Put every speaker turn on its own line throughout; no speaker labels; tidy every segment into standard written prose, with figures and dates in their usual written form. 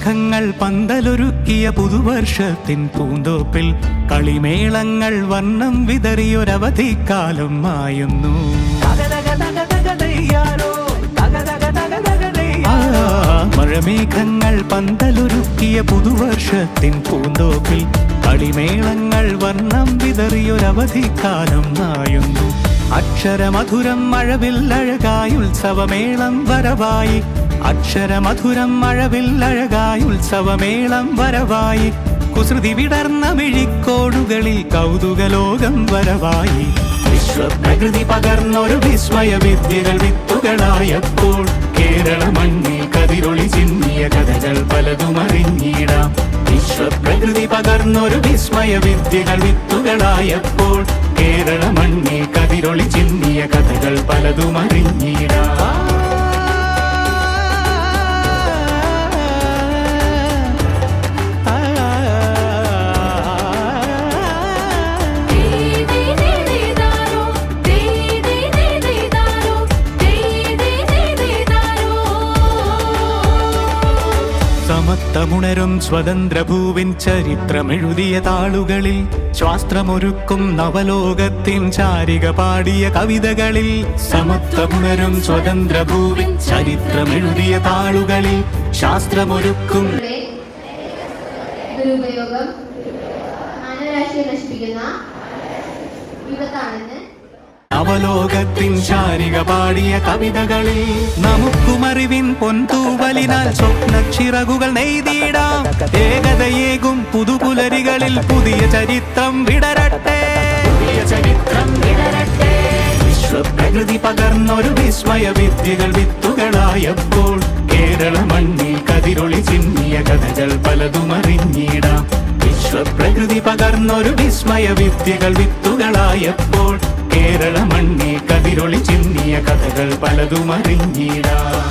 മഴമേഘങ്ങൾ പന്തലൊരുക്കിയ പുതുവർഷത്തിൻ പൂന്തോപ്പിൽ കളിമേളങ്ങൾ വർണ്ണം വിതറിയൊരവധിക്കാലം മായുന്നു. മഴമേഘങ്ങൾ പന്തലൊരുക്കിയ പുതുവർഷത്തിൻ പൂന്തോപ്പിൽ കളിമേളങ്ങൾ വർണ്ണം വിതറിയൊരവധിക്കാലം മായുന്നു. അക്ഷരമധുരം മഴവില്ലഴകായി ഉത്സവമേളം വരവായി, അക്ഷരമധുരം മഴവില്ലഴകായി ഉത്സവമേളം വരവായി, കുസൃതി വിടർന്ന മിഴിക്കോടുകളിൽ കൗതുകലോകം വരവായി. വിശ്വപ്രകൃതി പകർന്നൊരു വിസ്മയ വിദ്യകൾ വിത്തുകളായപ്പോൾ കേരള മണ്ണിൽ കതിരൊളി ചിന്നിയ കഥകൾ പലതും അറിഞ്ഞിടാം. വിശ്വപ്രകൃതി പകർന്നൊരു വിസ്മയ വിദ്യകൾ വിത്തുകളായപ്പോൾ കേരള മണ്ണിൽ കതിരൊളി ചിന്നിയ കഥകൾ പലതും അറിഞ്ഞിടാം. സമത്വമുണരും സ്വതന്ത്രഭൂവിൻ ചരിത്രമെഴുതിയ താളുകളിൽ, ശാസ്ത്രമൊരുക്കും നവലോകത്തിൻ ചാരിക പാടിയ കവിതകളിൽ. സമത്വമുണരും സ്വതന്ത്രഭൂവിൻ ചരിത്രമെഴുതിയ താളുകളിൽ, ശാസ്ത്രമൊരുക്കും
ദുരുപയോഗം മാനവരാശിയെ നശിപ്പിക്കുന്ന വിപത്താണെന്ന്
നവലോകത്തിൻ ചാരിക പാടിയ കവിതകളിൽ. നമുക്കുമറിവിൻ പൊൻതൂവലിനാൽ സ്വപ്നച്ചിറകുകൾ നെയ്തിടാം. ഏകതയേകും പുതുപുലരികളിൽ പുതിയ ചരിത്രം വിടരട്ടെ, പുതിയ ചരിത്രം വിടരട്ടെ. വിശ്വപ്രകൃതി പകർന്നൊരു വിസ്മയ വിദ്യകൾ വിത്തുകളായപ്പോൾ കേരള മണ്ണിൽ കതിരൊളി ചിന്നിയ കഥകൾ പലതും അറിഞ്ഞിടാം. വിശ്വപ്രകൃതി പകർന്നൊരു വിസ്മയ വിദ്യകൾ വിത്തുകളായപ്പോൾ കേരള മണ്ണിൽ കതിരൊളി ചിന്നിയ കഥകൾ പലതും അറിഞ്ഞിടാം.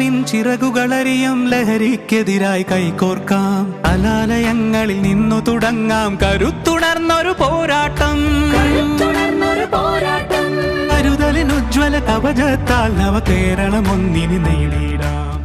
ിൻ ചിറകുകളറിയും ലഹരിക്കെതിരായി കൈകോർക്കാം. അലാലയങ്ങളിൽ നിന്നു തുടങ്ങാം കരുത്തുണർന്നൊരു പോരാട്ടം. കരുതലിനുജ്വല കവചത്താൽ നവകേരളം ഒന്നിന് നേടിയിടാം.